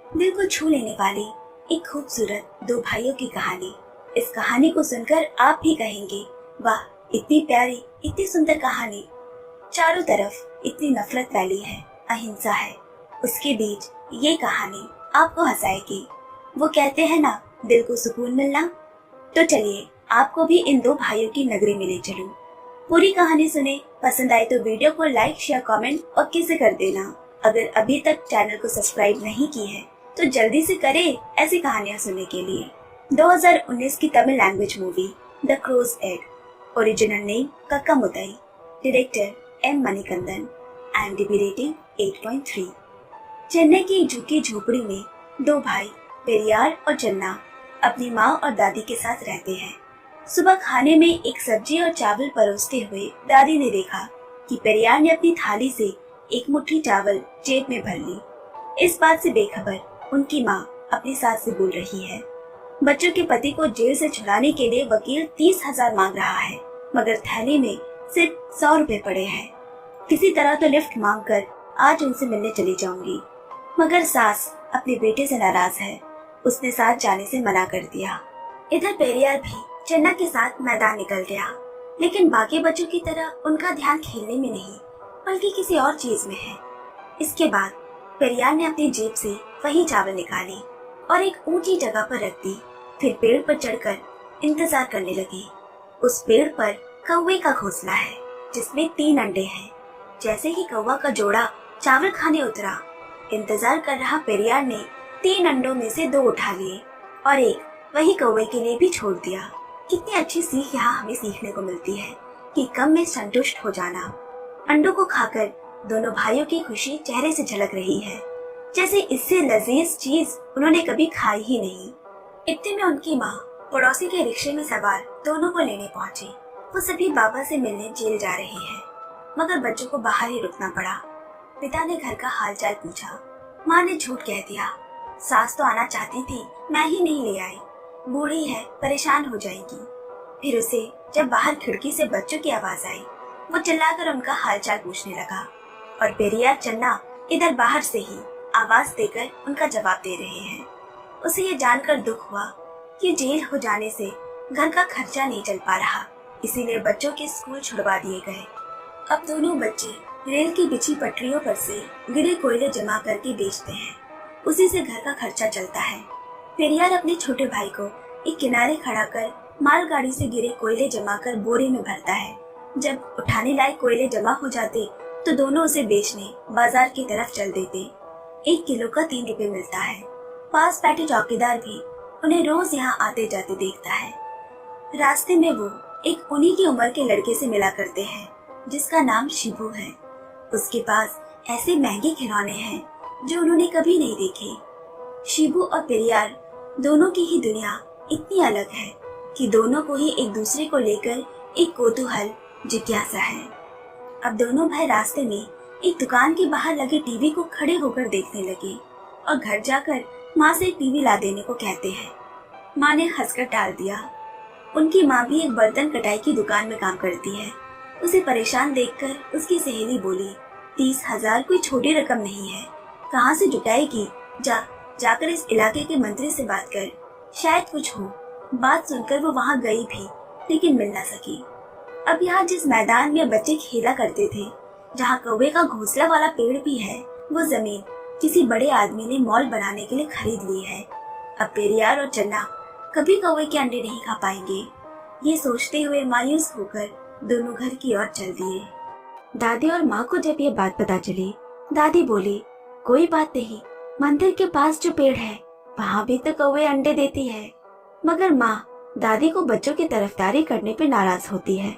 दिल को छू लेने वाली एक खूबसूरत दो भाइयों की कहानी। इस कहानी को सुनकर आप भी कहेंगे, वाह, इतनी प्यारी, इतनी सुंदर कहानी। चारों तरफ इतनी नफरत फैली है, अहिंसा है, उसके बीच ये कहानी आपको हंसाएगी। वो कहते हैं ना, दिल को सुकून मिलना। तो चलिए आपको भी इन दो भाइयों की नगरी में ले चलूं। पूरी कहानी सुने, पसंद आए तो वीडियो को लाइक, शेयर, कमेंट और किसे कर देना। अगर अभी तक चैनल को सब्सक्राइब नहीं की है तो जल्दी से करें ऐसी कहानियां सुनने के लिए। 2019 की Tamil language movie the crow's egg, original name Kakka Muttai, director M Manikandan, IMDb rating 8.3। Chennai की एक झुग्गी झोपड़ी में दो भाई पेरियार और चन्ना अपनी माँ और दादी के साथ रहते हैं। सुबह खाने में एक सब्जी और चावल परोसते हुए दादी ने देखा कि पेरियार ने अपनी थाली से एक मुट्ठी चावल जेब में भर ली। इस बात से बेखबर उनकी माँ अपनी सास से बोल रही है, बच्चों के पति को जेल से छुड़ाने के लिए वकील 30,000 मांग रहा है, मगर थैली में सिर्फ 100 रुपए पड़े हैं। किसी तरह तो लिफ्ट मांगकर आज उनसे मिलने चली जाऊंगी। मगर सास अपने बेटे से नाराज है, उसने साथ जाने से मना कर दिया। इधर पेरियार भी चन्ना के साथ मैदान निकल गया, लेकिन बाकी बच्चों की तरह उनका ध्यान खेलने में नहीं बल्कि किसी और चीज में है। इसके बाद पेरियार ने अपनी जेब से वही चावल निकाली और एक ऊंची जगह पर रख दी। फिर पेड़ पर चढ़कर इंतजार करने लगी। उस पेड़ पर कौवे का घोंसला है जिसमें 3 अंडे हैं। जैसे ही कौवा का जोड़ा चावल खाने उतरा, इंतजार कर रहा पेरियार ने 3 अंडों में से 2 उठा लिए और एक वही कौवे के लिए भी छोड़ दिया। कितनी अच्छी सीख यहाँ हमें सीखने को मिलती है कि कम में संतुष्ट हो जाना। अंडों को खाकर दोनों भाइयों की खुशी चेहरे से झलक रही है, जैसे इससे लजीज चीज उन्होंने कभी खाई ही नहीं। इतने में उनकी माँ पड़ोसी के रिक्शे में सवार दोनों को लेने पहुंची। वो सभी बाबा से मिलने जेल जा रही है, मगर बच्चों को बाहर ही रुकना पड़ा। पिता ने घर का हालचाल पूछा। माँ ने झूठ कह दिया, सास तो आना चाहती थी, मैं ही नहीं ले आई, बूढ़ी है, परेशान हो जाएगी। फिर उसे जब बाहर खिड़की से बच्चों की आवाज आई, वो चिल्लाकर उनका हालचाल पूछने लगा और पेरियार चन्ना इधर बाहर से ही आवाज देकर उनका जवाब दे रहे हैं। उसे ये जानकर दुख हुआ कि जेल हो जाने से घर का खर्चा नहीं चल पा रहा, इसीलिए बच्चों के स्कूल छुड़वा दिए गए। अब दोनों बच्चे रेल की बिछी पटरियों पर से गिरे कोयले जमा करके बेचते हैं, उसी से घर का खर्चा चलता है। पेरियार अपने छोटे भाई को एक किनारे खड़ा कर मालगाड़ी से गिरे कोयले जमा कर बोरे में भरता है। जब उठाने लायक कोयले जमा हो जाते तो दोनों उसे बेचने बाजार की तरफ चल देते। 1 किलो का 3 रुपए मिलता है। पास बैठे चौकीदार भी उन्हें रोज यहाँ आते जाते देखता है। रास्ते में वो एक उन्हीं की उम्र के लड़के से मिला करते हैं जिसका नाम शिबू है। उसके पास ऐसे महंगे खिलौने हैं जो उन्होंने कभी नहीं देखे। शिबू और पेरियार दोनों की ही दुनिया इतनी अलग है कि दोनों को ही एक दूसरे को लेकर एक कौतूहल, जिज्ञासा है। अब दोनों भाई रास्ते में एक दुकान के बाहर लगे टीवी को खड़े होकर देखने लगे और घर जाकर माँ से टीवी ला देने को कहते हैं। माँ ने हंसकर टाल दिया। उनकी माँ भी एक बर्तन कटाई की दुकान में काम करती है। उसे परेशान देखकर उसकी सहेली बोली, 30,000 कोई छोटी रकम नहीं है, कहाँ से जुटाएगी? जाकर इस इलाके के मंत्री से बात कर, शायद कुछ हो। बात सुनकर वो वहाँ गई भी, लेकिन मिल न सकी। अब यहाँ जिस मैदान में बच्चे खेला करते थे, जहाँ कौवे का घोंसला वाला पेड़ भी है, वो जमीन किसी बड़े आदमी ने मॉल बनाने के लिए खरीद ली है। अब पेरियार और चन्ना कभी कौवे के अंडे नहीं खा पाएंगे। ये सोचते हुए मायूस होकर दोनों घर की ओर चल दिए। दादी और माँ को जब ये बात पता चली, दादी बोली, कोई बात नहीं, मंदिर के पास जो पेड़ है वहाँ भी तो कौवे अंडे देती है। मगर माँ दादी को बच्चों की तरफदारी करने पे नाराज होती है।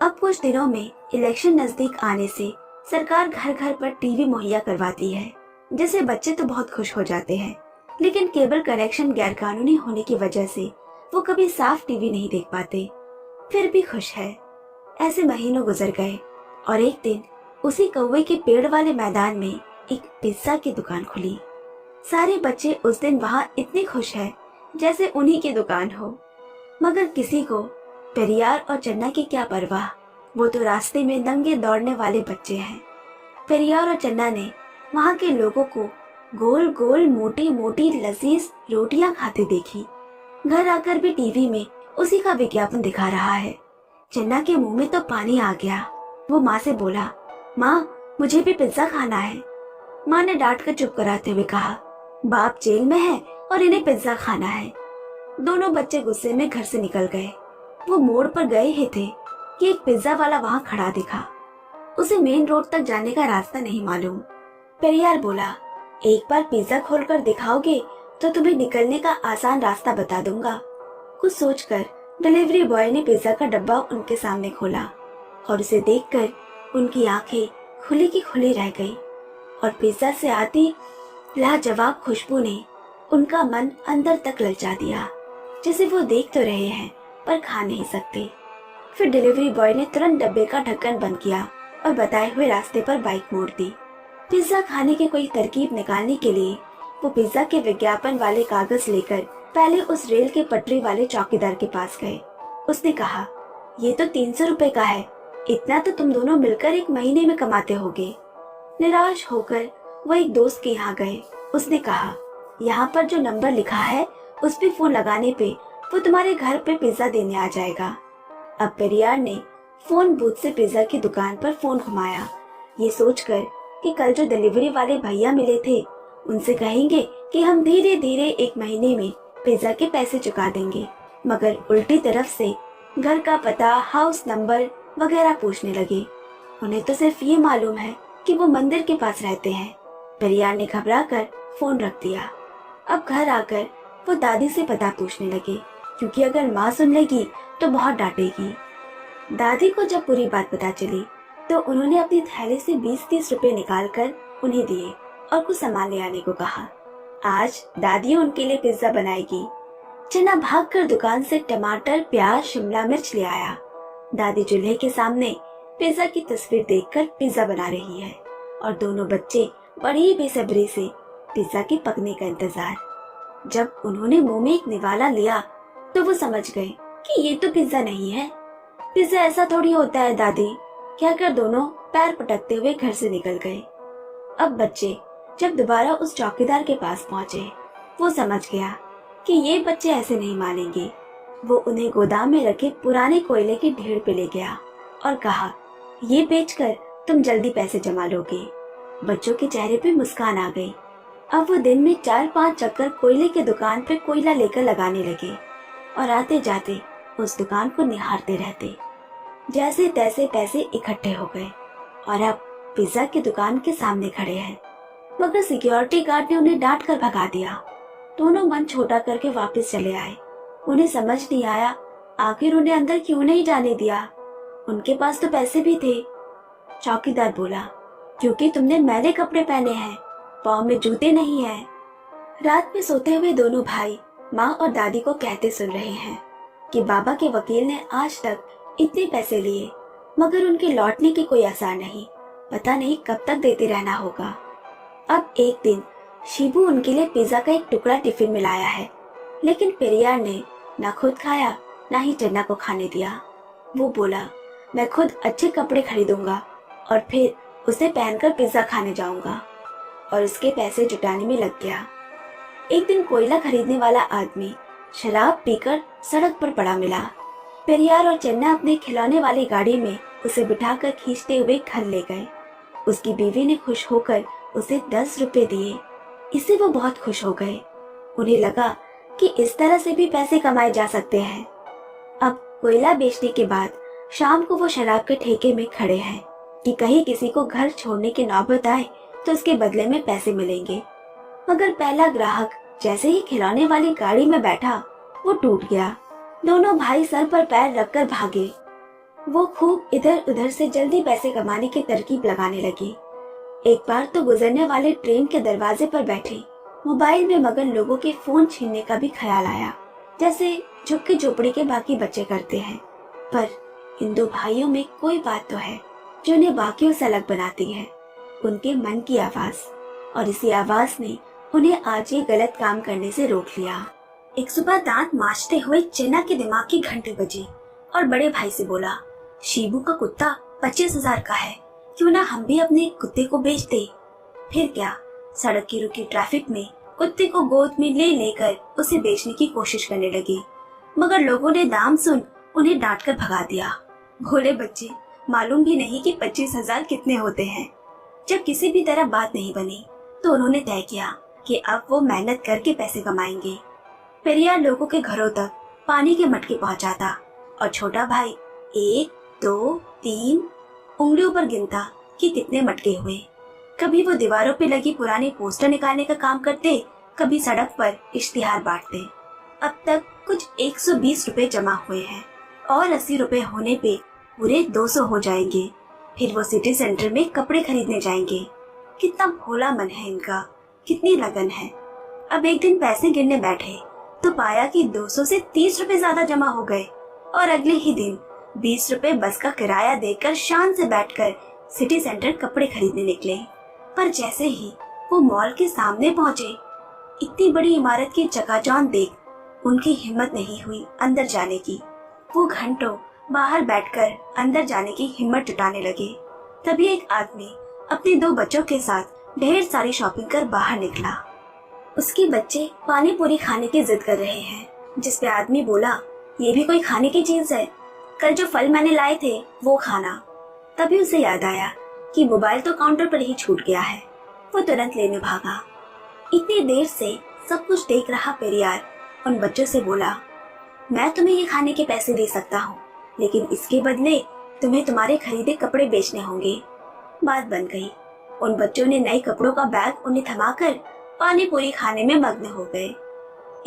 अब कुछ दिनों में इलेक्शन नजदीक आने से सरकार घर घर पर टीवी मुहैया करवाती है, जिससे बच्चे तो बहुत खुश हो जाते हैं, लेकिन केबल कनेक्शन गैरकानूनी होने की वजह से वो कभी साफ टीवी नहीं देख पाते। फिर भी खुश है। ऐसे महीनों गुजर गए और एक दिन उसी कौवे के पेड़ वाले मैदान में एक पिज्जा की दुकान खुली। सारे बच्चे उस दिन वहाँ इतने खुश हैं जैसे उन्हीं की दुकान हो, मगर किसी को पेरियार और चन्ना की क्या परवाह, वो तो रास्ते में नंगे दौड़ने वाले बच्चे हैं। पेरियार और चन्ना ने वहाँ के लोगों को गोल गोल मोटी मोटी लजीज रोटियां खाते देखी। घर आकर भी टीवी में उसी का विज्ञापन दिखा रहा है। चन्ना के मुंह में तो पानी आ गया। वो माँ से बोला, माँ मुझे भी पिज्जा खाना है। माँ ने डांट कर चुप कराते हुए कहा, बाप जेल में है और इन्हें पिज्जा खाना है। दोनों बच्चे गुस्से में घर से निकल गए। वो मोड़ पर गए ही थे कि एक पिज्जा वाला वहाँ खड़ा दिखा। उसे मेन रोड तक जाने का रास्ता नहीं मालूम। पेरियार बोला, एक बार पिज्जा खोलकर दिखाओगे तो तुम्हें निकलने का आसान रास्ता बता दूंगा। कुछ सोचकर डिलीवरी बॉय ने पिज्जा का डब्बा उनके सामने खोला और उसे देखकर उनकी आंखें खुली की खुली रह गई और पिज्जा से आती लाजवाब खुशबू ने उनका मन अंदर तक ललचा दिया, जैसे वो देख तो रहे हैं पर खा नहीं सकते। फिर डिलीवरी बॉय ने तुरंत डब्बे का ढक्कन बंद किया और बताए हुए रास्ते पर बाइक मोड़ दी। पिज्जा खाने की कोई तरकीब निकालने के लिए वो पिज्जा के विज्ञापन वाले कागज लेकर पहले उस रेल के पटरी वाले चौकीदार के पास गए। उसने कहा, ये तो 300 रुपए का है, इतना तो तुम दोनों मिलकर एक महीने में कमाते होगे। निराश होकर वो एक दोस्त के यहाँ गए। उसने कहा, यहाँ पर जो नंबर लिखा है उस पे फोन लगाने पे वो तुम्हारे घर पे पिज्जा देने आ जाएगा। अब पेरियार ने फोन बूथ से पिज्जा की दुकान पर फोन घुमाया, ये सोचकर कि कल जो डिलीवरी वाले भैया मिले थे उनसे कहेंगे कि हम धीरे धीरे एक महीने में पिज्जा के पैसे चुका देंगे, मगर उल्टी तरफ से घर का पता, हाउस नंबर वगैरह पूछने लगे। उन्हें तो सिर्फ ये मालूम है कि वो मंदिर के पास रहते हैं। पेरियार ने घबराकर फोन रख दिया। अब घर आकर वो दादी से पता पूछने लगे, क्योंकि अगर माँ सुन लेगी तो बहुत डांटेगी। दादी को जब पूरी बात पता चली तो उन्होंने अपनी थैली से 20-30 रुपए निकालकर उन्हें दिए और कुछ सामान ले आने को कहा। आज दादी उनके लिए पिज्जा बनाएगी। चन्ना भागकर दुकान से टमाटर, प्याज, शिमला मिर्च ले आया। दादी चूल्हे के सामने पिज्जा की तस्वीर देखकर पिज्जा बना रही है और दोनों बच्चे बड़ी बेसब्री से पिज्जा के पकने का इंतजार। जब उन्होंने मुंह में एक निवाला लिया तो वो समझ गए कि ये तो पिज्जा नहीं है। पिज्जा ऐसा थोड़ी होता है दादी, कहकर दोनों पैर पटकते हुए घर से निकल गए। अब बच्चे जब दोबारा उस चौकीदार के पास पहुंचे, वो समझ गया कि ये बच्चे ऐसे नहीं मानेंगे। वो उन्हें गोदाम में रखे पुराने कोयले के ढेर पे ले गया और कहा, ये बेचकर तुम जल्दी पैसे जमा लोगे। बच्चों के चेहरे पे मुस्कान आ गई। अब वो दिन में 4-5 चक्कर कोयले के दुकान पे कोयला लेकर लगाने लगे और आते जाते उस दुकान को निहारते रहते। जैसे तैसे पैसे इकट्ठे हो गए और अब पिज्जा की दुकान के सामने खड़े हैं, मगर सिक्योरिटी गार्ड ने उन्हें डांट कर भगा दिया। दोनों मन छोटा करके वापस चले आए। उन्हें समझ नहीं आया आखिर उन्हें अंदर क्यों नहीं जाने दिया। उनके पास तो पैसे भी थे। चौकीदार बोला, क्योंकि तुमने मैले कपड़े पहने हैं, पाँव में जूते नहीं हैं। रात में सोते हुए दोनों भाई माँ और दादी को कहते सुन रहे हैं कि बाबा के वकील ने आज तक इतने पैसे लिए, मगर उनके लौटने की कोई आसार नहीं। पता नहीं कब तक देते रहना होगा। अब एक दिन शिबू उनके लिए पिज्जा का एक टुकड़ा टिफिन में लाया है, लेकिन पेरियार ने न खुद खाया न ही चन्ना को खाने दिया। वो बोला, मैं खुद अच्छे कपड़े खरीदूंगा और फिर उसे पहनकर पिज्जा खाने जाऊंगा, और उसके पैसे जुटाने में लग गया। एक दिन कोयला खरीदने वाला आदमी शराब पीकर सड़क पर पड़ा मिला। पेरियार और चन्ना अपने खिलौने वाली गाड़ी में उसे बिठाकर खींचते हुए घर ले गए। उसकी बीवी ने खुश होकर उसे 10 रुपए दिए। इससे वो बहुत खुश हो गए। उन्हें लगा कि इस तरह से भी पैसे कमाए जा सकते हैं। अब कोयला बेचने के बाद शाम को वो शराब के ठेके में खड़े हैं कि कहीं किसी को घर छोड़ने की नौबत आए तो उसके बदले में पैसे मिलेंगे। मगर पहला ग्राहक जैसे ही खिलौने वाली गाड़ी में बैठा, वो टूट गया। दोनों भाई सर पर पैर रखकर भागे। वो खूब इधर उधर से जल्दी पैसे कमाने की तरकीब लगाने लगी। एक बार तो गुजरने वाले ट्रेन के दरवाजे पर बैठे मोबाइल में मगन लोगों के फोन छीनने का भी ख्याल आया, जैसे झुग्गी झोपड़ी के बाकी बच्चे करते हैं। पर इन दो भाइयों में कोई बात तो है जो उन्हें बाकियों से अलग बनाती है, उनके मन की आवाज। और इसी आवाज ने उन्हें आज ये गलत काम करने से रोक लिया। एक सुबह दांत मांजते हुए चन्ना के दिमाग की घंटी बजी और बड़े भाई से बोला, शिबू का कुत्ता 25,000 का है, क्यों ना हम भी अपने कुत्ते को बेच दे। फिर क्या, सड़क की रुकी ट्रैफिक में कुत्ते को गोद में ले लेकर उसे बेचने की कोशिश करने लगे, मगर लोगों ने दाम सुन उन्हें डांट कर भगा दिया। भोले बच्चे, मालूम भी नहीं कि 25,000 कितने होते हैं। जब किसी भी तरह बात नहीं बनी तो उन्होंने तय किया कि अब वो मेहनत करके पैसे कमाएंगे। पेरियार लोगों के घरों तक पानी के मटके पहुंचाता और छोटा भाई 1, 2, 3 उंगलियों पर गिनता कि कितने मटके हुए। कभी वो दीवारों पे लगी पुरानी पोस्टर निकालने का काम करते, कभी सड़क पर इश्तिहार बांटते। अब तक कुछ 120 रुपए जमा हुए हैं और 80 रुपए होने पे पूरे 200 हो जाएंगे। फिर वो सिटी सेंटर में कपड़े खरीदने जाएंगे। कितना भोला मन है इनका, कितनी लगन है। अब एक दिन पैसे गिनने बैठे तो पाया कि 200 से 30 रुपए ज्यादा जमा हो गए और अगले ही दिन 20 रुपए बस का किराया देकर शान से बैठकर सिटी सेंटर कपड़े खरीदने निकले। पर जैसे ही वो मॉल के सामने पहुंचे, इतनी बड़ी इमारत की चकाचौंध देख उनकी हिम्मत नहीं हुई अंदर जाने की। वो घंटों बाहर बैठकर अंदर जाने की हिम्मत जुटाने लगे। तभी एक आदमी अपने 2 बच्चों के साथ ढेर सारी शॉपिंग कर बाहर निकला। उसके बच्चे पानी पूरी खाने की जिद कर रहे हैं, जिस पे आदमी बोला, ये भी कोई खाने की चीज है? कल जो फल मैंने लाए थे वो खाना। तभी उसे याद आया कि मोबाइल तो काउंटर पर ही छूट गया है। वो तुरंत लेने भागा। इतनी देर से सब कुछ देख रहा पेरियार उन बच्चों से बोला, मैं तुम्हें ये खाने के पैसे दे सकता हूँ, लेकिन इसके बदले तुम्हें तुम्हारे खरीदे कपड़े बेचने होंगे। बात बन गई। उन बच्चों ने नए कपड़ों का बैग उन्हें थमाकर पानी पूरी खाने में मग्न हो गए।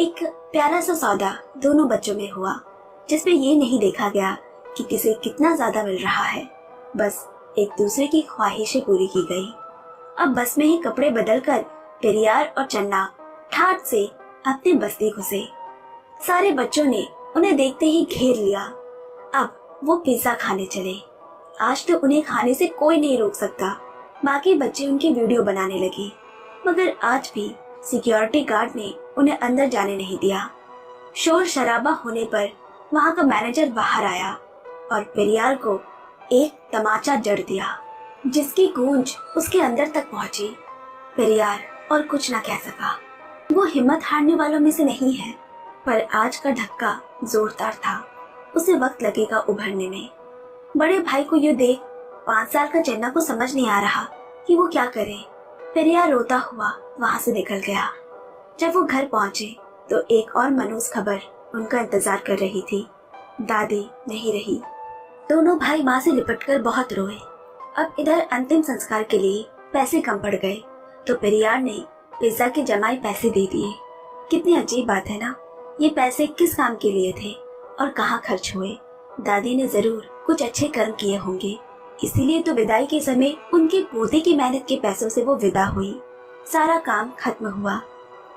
एक प्यारा सा सौदा दोनों बच्चों में हुआ, जिसमें ये नहीं देखा गया कि किसे कितना ज्यादा मिल रहा है। बस एक दूसरे की ख्वाहिशें पूरी की गई। अब बस में ही कपड़े बदलकर पेरियार और चन्ना ठाठ से अपनी बस्ती घुसे। सारे बच्चों ने उन्हें देखते ही घेर लिया। अब वो पिज्जा खाने चले। आज तो उन्हें खाने से कोई नहीं रोक सकता। बाकी बच्चे उनकी वीडियो बनाने लगे, मगर आज भी सिक्योरिटी गार्ड ने उन्हें अंदर जाने नहीं दिया। शोर शराबा होने पर वहाँ का मैनेजर बाहर आया और पेरियार को एक तमाचा जड़ दिया, जिसकी गूंज उसके अंदर तक पहुंची। पेरियार और कुछ न कह सका। वो हिम्मत हारने वालों में से नहीं है, पर आज का धक्का जोरदार था। उसे वक्त लगेगा उभरने में। बड़े भाई को ये देख 5 साल का चन्ना को समझ नहीं आ रहा कि वो क्या करे। पेरियार रोता हुआ वहाँ से निकल गया। जब वो घर पहुँचे तो एक और मनहूस खबर उनका इंतजार कर रही थी। दादी नहीं रही। दोनों भाई माँ से लिपटकर बहुत रोए। अब इधर अंतिम संस्कार के लिए पैसे कम पड़ गए तो पेरियार ने पिज्जा के जमाए पैसे दे दिए। कितनी अजीब बात है ना, ये पैसे किस काम के लिए थे और कहाँ खर्च हुए? दादी ने जरूर कुछ अच्छे कर्म किए होंगे, इसीलिए तो विदाई के समय उनके पोते की मेहनत के पैसों से वो विदा हुई। सारा काम खत्म हुआ।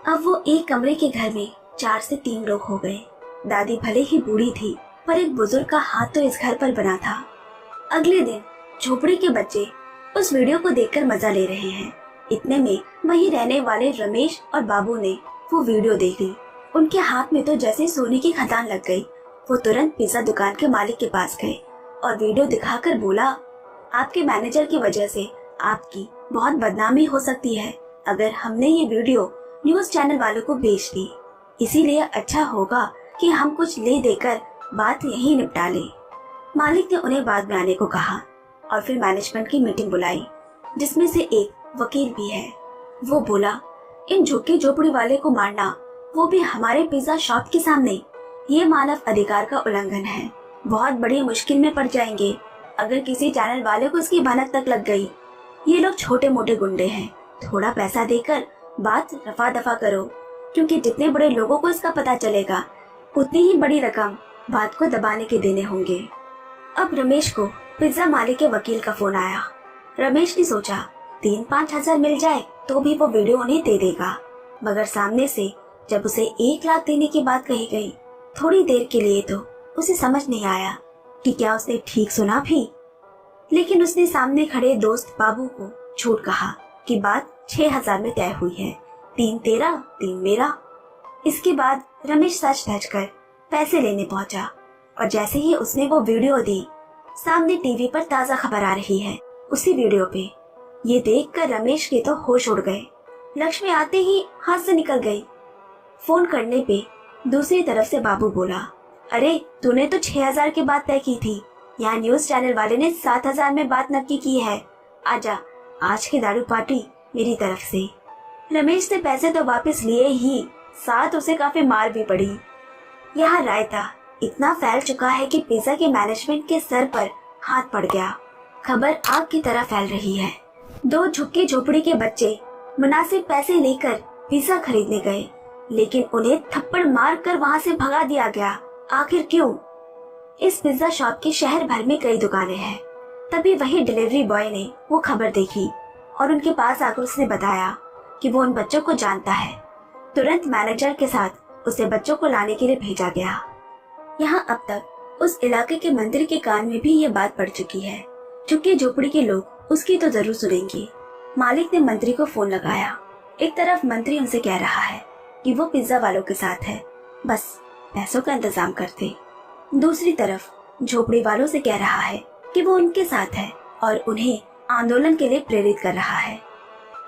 अब वो एक कमरे के घर में 4 से 3 लोग हो गए। दादी भले ही बूढ़ी थी, पर एक बुजुर्ग का हाथ तो इस घर पर बना था। अगले दिन झोपड़ी के बच्चे उस वीडियो को देखकर मजा ले रहे हैं। इतने में वहीं रहने वाले रमेश और बाबू ने वो वीडियो देख ली। उनके हाथ में तो जैसे सोने की खदान लग गई। वो तुरंत पिज्जा दुकान के मालिक के पास गए और वीडियो दिखाकर बोला, आपके मैनेजर की वजह से आपकी बहुत बदनामी हो सकती है अगर हमने ये वीडियो न्यूज चैनल वालों को भेज दी। इसीलिए अच्छा होगा कि हम कुछ ले देकर बात यहीं निपटा लें। मालिक ने उन्हें बाद में आने को कहा और फिर मैनेजमेंट की मीटिंग बुलाई, जिसमें से एक वकील भी है। वो बोला, इन झुग्गी झोपड़ी वाले को मारना, वो भी हमारे पिज्जा शॉप के सामने, ये मानव अधिकार का उल्लंघन है। बहुत बड़ी मुश्किल में पड़ जाएंगे अगर किसी चैनल वाले को इसकी भनक तक लग गई। ये लोग छोटे मोटे गुंडे हैं, थोड़ा पैसा देकर बात रफा दफा करो, क्योंकि जितने बड़े लोगों को इसका पता चलेगा उतनी ही बड़ी रकम बात को दबाने के देने होंगे। अब रमेश को पिज्जा मालिक के वकील का फोन आया। रमेश ने सोचा 3-5 हजार मिल जाए तो भी वो वीडियो उन्हें दे देगा, मगर सामने से जब उसे 1 लाख देने की बात कही गई, थोड़ी देर के लिए तो उसे समझ नहीं आया कि क्या उसने ठीक सुना भी। लेकिन उसने सामने खड़े दोस्त बाबू को झूठ कहा कि बात 6,000 में तय हुई है, 3 तेरा 3 मेरा। इसके बाद रमेश सच धज कर पैसे लेने पहुंचा और जैसे ही उसने वो वीडियो दी, सामने टीवी पर ताजा खबर आ रही है। उसी वीडियो पे ये देखकर रमेश के तो होश उड़ गए। लक्ष्मी आते ही हाथ से निकल गई। फोन करने पे दूसरी तरफ से बाबू बोला, अरे तूने तो 6,000 की बात तय की थी, यहाँ न्यूज चैनल वाले ने 7,000 में बात नक्की की है। आजा, आज की दारू पार्टी मेरी तरफ से। रमेश से पैसे तो वापस लिए ही, साथ उसे काफी मार भी पड़ी। यहाँ रायता इतना फैल चुका है कि पिज्जा के मैनेजमेंट के सर पर हाथ पड़ गया। खबर आग की तरह फैल रही है। 2 झुग्गी झोपड़ी के बच्चे मुनासिब पैसे लेकर पिज्जा खरीदने गए, लेकिन उन्हें थप्पड़ मार कर वहाँ से भगा दिया गया। आखिर क्यों? इस पिज्जा शॉप के शहर भर में कई दुकानें हैं। तभी वही डिलीवरी बॉय ने वो खबर देखी और उनके पास आकर उसने बताया कि वो उन बच्चों को जानता है। तुरंत मैनेजर के साथ उसे बच्चों को लाने के लिए भेजा गया। यहाँ अब तक उस इलाके के मंदिर के कान में भी ये बात पड़ चुकी है। झुग्गी झोपड़ी के लोग उसकी तो जरूर सुनेंगे। मालिक ने मंत्री को फोन लगाया। एक तरफ मंत्री उनसे कह रहा है कि वो पिज्जा वालों के साथ है, बस पैसों का इंतजाम करते। दूसरी तरफ झोपड़ी वालों से कह रहा है कि वो उनके साथ है और उन्हें आंदोलन के लिए प्रेरित कर रहा है।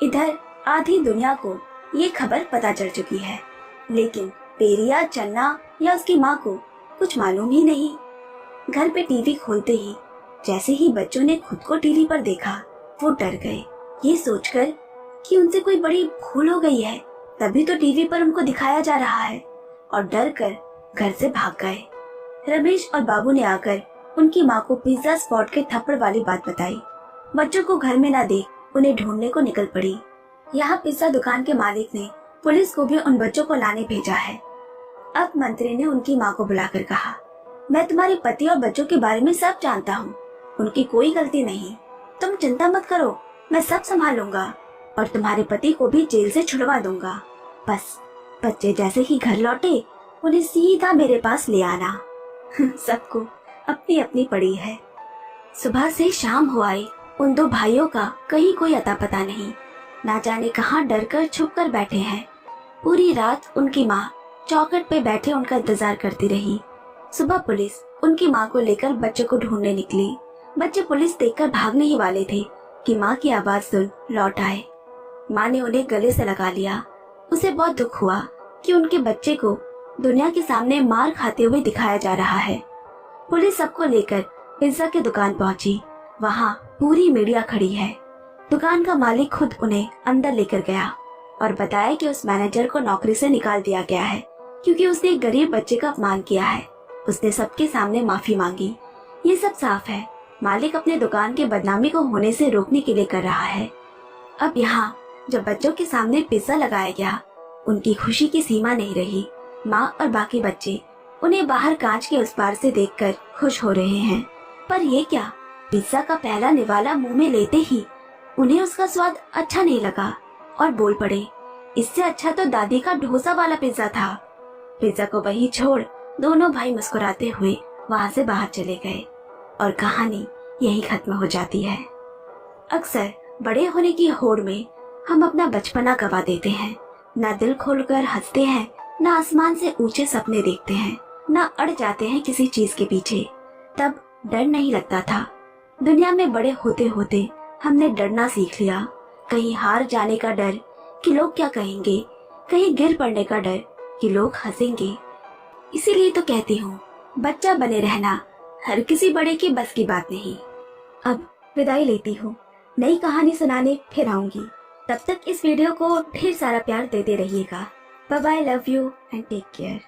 इधर आधी दुनिया को ये खबर पता चल चुकी है, लेकिन पेरिया, चन्ना या उसकी माँ को कुछ मालूम ही नहीं। घर पे टीवी खोलते ही जैसे ही बच्चों ने खुद को टीवी पर देखा, वो डर गए, ये सोचकर कि उनसे कोई बड़ी भूल हो गई है, तभी तो टीवी पर उनको दिखाया जा रहा है, और डर कर घर से भाग गए। रमेश और बाबू ने आकर उनकी माँ को पिज्जा स्पॉट के थप्पड़ वाली बात बताई। बच्चों को घर में न देख उन्हें ढूंढने को निकल पड़ी। यहाँ पिज्जा दुकान के मालिक ने पुलिस को भी उन बच्चों को लाने भेजा है। अब मंत्री ने उनकी माँ को बुलाकर कहा, मैं तुम्हारे पति और बच्चों के बारे में सब जानता हूँ, उनकी कोई गलती नहीं, तुम चिंता मत करो, मैं सब संभाल लूंगा और तुम्हारे पति को भी जेल से छुड़वा दूंगा। बस बच्चे जैसे ही घर लौटे उन्हें सीधा मेरे पास ले आना। सबको अपनी अपनी पड़ी है। सुबह से शाम हो आई, उन 2 भाइयों का कहीं कोई अता पता नहीं, ना जाने कहाँ डर कर छुप कर बैठे हैं। पूरी रात उनकी माँ चौखट पे बैठे उनका इंतजार करती रही। सुबह पुलिस उनकी माँ को लेकर बच्चे को ढूंढने निकली। बच्चे पुलिस देखकर भागने ही वाले थे कि माँ की आवाज सुन लौट आए। माँ ने उन्हें गले से लगा लिया। उसे बहुत दुख हुआ कि उनके बच्चे को दुनिया के सामने मार खाते हुए दिखाया जा रहा है। पुलिस सबको लेकर पिज्जा की दुकान पहुंची। वहाँ पूरी मीडिया खड़ी है। दुकान का मालिक खुद उन्हें अंदर लेकर गया और बताया कि उस मैनेजर को नौकरी से निकाल दिया गया है क्योंकि उसने एक गरीब बच्चे का अपमान किया है। उसने सबके सामने माफी मांगी। ये सब साफ है, मालिक अपने दुकान के बदनामी को होने से रोकने के लिए कर रहा है। अब यहाँ जब बच्चों के सामने पिज्जा लगाया गया, उनकी खुशी की सीमा नहीं रही। माँ और बाकी बच्चे उन्हें बाहर कांच के उस पार से देखकर खुश हो रहे हैं। पर ये क्या, पिज्जा का पहला निवाला मुंह में लेते ही उन्हें उसका स्वाद अच्छा नहीं लगा और बोल पड़े, इससे अच्छा तो दादी का डोसा वाला पिज्जा था। पिज्जा को वहीं छोड़ दोनों भाई मुस्कुराते हुए वहाँ से बाहर चले गए और कहानी यही खत्म हो जाती है। अक्सर बड़े होने की होड़ में हम अपना बचपना गवा देते हैं। ना दिल खोलकर हंसते हैं, ना आसमान से ऊंचे सपने देखते हैं, ना अड़ जाते हैं किसी चीज के पीछे। तब डर नहीं लगता था। दुनिया में बड़े होते होते हमने डरना सीख लिया। कहीं हार जाने का डर कि लोग क्या कहेंगे, कहीं गिर पड़ने का डर कि लोग हंसेंगे। इसीलिए तो कहती हूँ, बच्चा बने रहना हर किसी बड़े की बस की बात नहीं। अब विदाई लेती हूँ, नई कहानी सुनाने फिर आऊंगी। तब तक इस वीडियो को ढेर सारा प्यार देते रहिएगा। Bye bye, love you and take care.